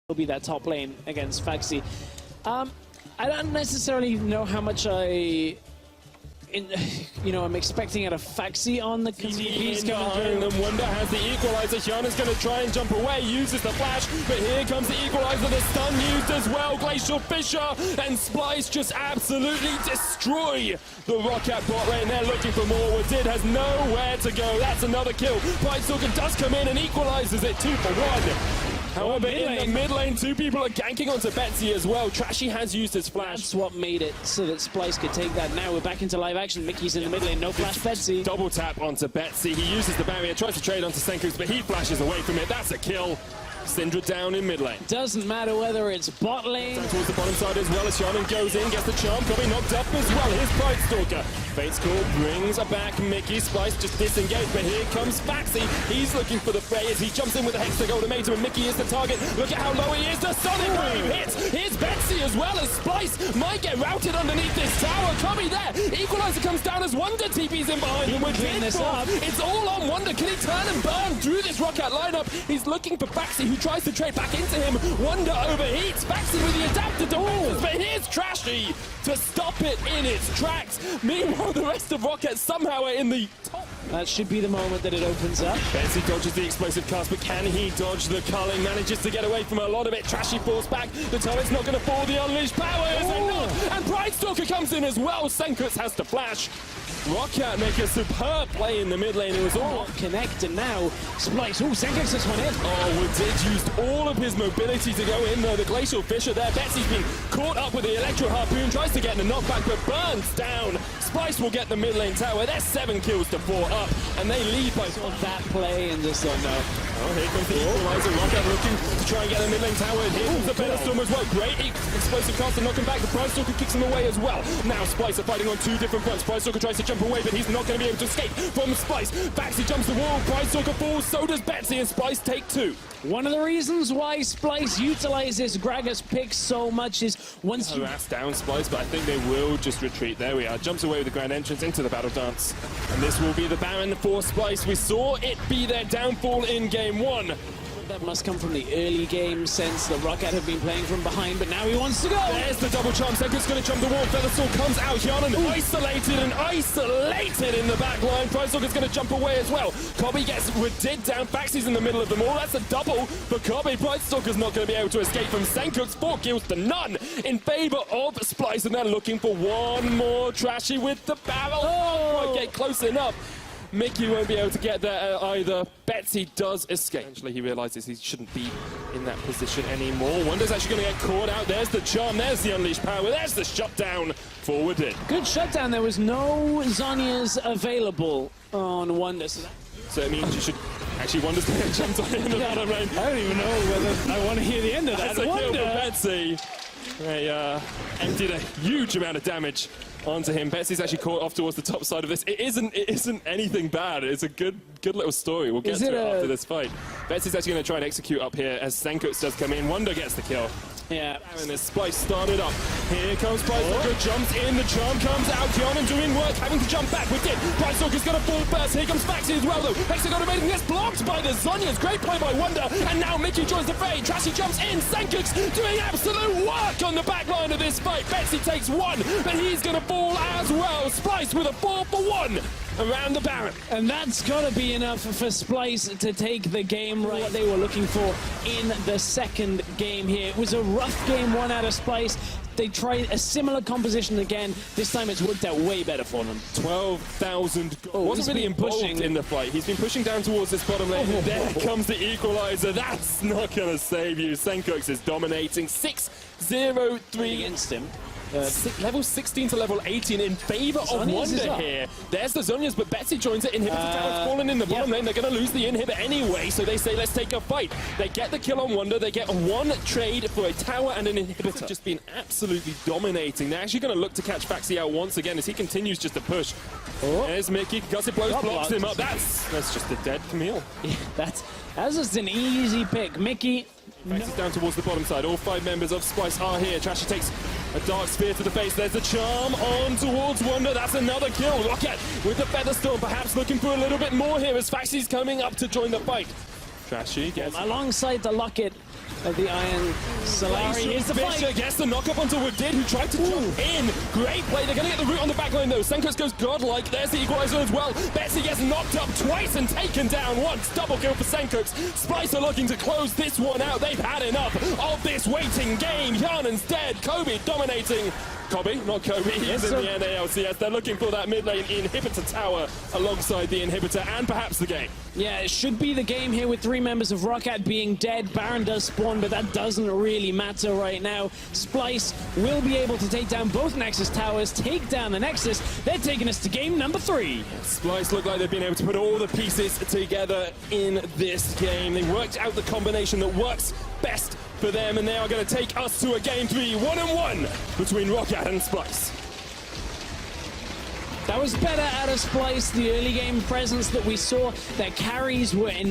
will be that top lane against Faxi. I don't necessarily know how much I'm expecting out of Faxi on the he's coming through. And Wonder has the equalizer. Hyana's going to try and jump away, uses the flash, but here comes the equalizer. The stun used as well. Glacial Fisher and Splyce just absolutely destroy the Roccat bot lane. They're looking for more. Wadid has nowhere to go. That's another kill. Brightstalker does come in and equalizes it 2 for 1. However, in the mid lane, 2 people are ganking onto Betsy as well. Trashy has used his flash. That's what made it so that Splyce could take that. Now we're back into live action. Mickey's in the mid lane, no flash Betsy. Double tap onto Betsy. He uses the barrier, tries to trade onto Senkus, but he flashes away from it. That's a kill. Syndra down in mid lane. Doesn't matter whether it's bot lane. Down towards the bottom side as well as Hyana goes in, gets the charm, probably knocked up as well. Here's Brightstalker. Fate's Call brings her back. Mickey Splyce just disengaged, but here comes Faxi. He's looking for the fray as he jumps in with the Hextech ultimatum, and Mickey is the target. Look at how low he is. The Sonic Wave hits. Here's Betsy as well as Splyce might get routed underneath this tower. Cubby there. Equalizer comes down as Wonder TP's in behind him. It's all on Wonder. Can he turn and burn through this Roccat lineup? He's looking for Faxi, who tries to trade back into him. Wonder overheats. Faxi with the adapter defenses, but here's Trashy to stop it in its tracks. Meanwhile, the rest of Roccat somehow are in the top. That should be the moment that it opens up. Betsy dodges the explosive cast, but can he dodge the culling? Manages to get away from a lot of it. Trashy falls back. The turret's not going to fall. The unleashed powers. And Brightstalker comes in as well. Senkus has to flash. Roccat make a superb play in the mid lane. It was all connect, and now Splyce. Oh, Senkus this one in. Oh, Wadid used all of his mobility to go in, though. The Glacial Fisher there. Betsy's been caught up with the Electro Harpoon. Tries to get the knockback, but burns down. Splyce will get the mid lane tower. There's 7 kills to 4 up, and they lead by that play and just don't know. Oh, here comes the equalizer. Roccat looking to try and get the mid lane tower. Here comes the Better Storm as well. Great explosive cast to knock him back. The Brightstalker kicks him away as well. Now Splyce are fighting on 2 different fronts. Brightstalker tries to jump away, but he's not going to be able to escape from Splyce. Faxi jumps the wall. Brightstalker falls. So does Betsy, and Splyce take 2. One of the reasons why Splyce utilizes Gragas pick so much is once you harass down Splyce, but I think they will just retreat. There we are. Jumps away with the grand entrance into the battle dance. And this will be the Baron for Splyce. We saw it be their downfall in game 1. That must come from the early game sense that Roccat have been playing from behind, but now he wants to go. There's the double charm. Senkus going to jump the wall. Featherstorm comes out. Hyana isolated in the back line. Brightstalker's going to jump away as well. Cobby gets Wadid down. Faxi's in the middle of them all. That's a double for Cobby. Brightstalker's not going to be able to escape from Senkus. 4 kills to none in favor of Splyce, and they're looking for one more. Trashy with the barrel. Oh, might get close enough. Mickey won't be able to get there either. Betsy does escape. Eventually he realizes he shouldn't be in that position anymore. Wonder's actually going to get caught out. There's the charm, there's the unleashed power, there's the shutdown for Wadid. Good shutdown. There was no Zhonya's available on Wonder. So it means you should... Actually, Wonder's going to jump on in the bottom lane. I don't even know whether I want to hear the end of that. That's a kill for Betsy. They emptied a huge amount of damage onto him. Betsy's actually caught off towards the top side of this. It isn't anything bad. It's a good little story. We'll get to it after this fight. Betsy's actually going to try and execute up here as Senkus does come in. Wonder gets the kill. Yeah. And this Splyce started up. Here comes Brightstalker, jumps in, the charm comes out. Hyana doing work, having to jump back. We did. Brightstalker's going to fall first. Here comes Faxi as well, though. Hexagon gets blocked by the Zhonya's. Great play by Wonder. And now Mickey joins the fray. Trashy jumps in. Senkus doing absolute work on the back line of this fight. Betsy takes 1, but he's going to fall as well. Splyce with a 4 for 1 around the Baron. And that's got to be enough for Splyce to take the game right. What they were looking for in the second game here. It was a rough game 1 out of Splyce. They tried a similar composition again. This time it's worked out way better for them. 12,000. Wasn't really involved in the fight. He's been pushing down towards this bottom lane. There comes the equalizer. That's not going to save you. Senkus is dominating. 6-0-3 against him. Level 16 to level 18 in favor of Wonder here. There's the Zhonya's, but Betsy joins it. Inhibitor tower's fallen in the bottom lane. They're going to lose the inhibit anyway, so they say, let's take a fight. They get the kill on Wonder. They get 1 trade for a tower and an inhibitor. Just been absolutely dominating. They're actually going to look to catch Faxi out once again as he continues just to push. There's Mickey. Gusset Blows blocks him up. That's just a dead Camille. Yeah, that's just an easy pick. Mickey. Faxi down towards the bottom side. All 5 members of Splyce are here. Trashy takes a dark spear to the face. There's the charm on towards Wonder. That's another kill. Roccat with the Featherstorm, perhaps looking for a little bit more here as Faxi's coming up to join the fight. Trashy gets alongside the Locket. of the Iron Solari. Here's the Fisher fight. gets the knock-up onto W4D2, who tried to jump in. Great play. They're going to get the root on the back line, though. Senkox goes godlike. There's the equalizer as well. Betsy gets knocked up twice and taken down once. Double kill for Senkox. Splyce are looking to close this one out. They've had enough of this waiting game. Yarnan's dead. Kobe dominating. Kobe, not Kobe, he's in the LCS. They're looking for that mid lane inhibitor tower alongside the inhibitor and perhaps the game. Yeah, it should be the game here with 3 members of Roccat being dead. Baron does spawn, but that doesn't really matter right now. Splyce will be able to take down both Nexus towers, take down the Nexus. They're taking us to game number 3. Splyce look like they've been able to put all the pieces together in this game. They worked out the combination that works best for them, and they are going to take us to a game 3, 1-1 between Roccat and Splyce. That was better out of Splyce. The early game presence that we saw, their carries were in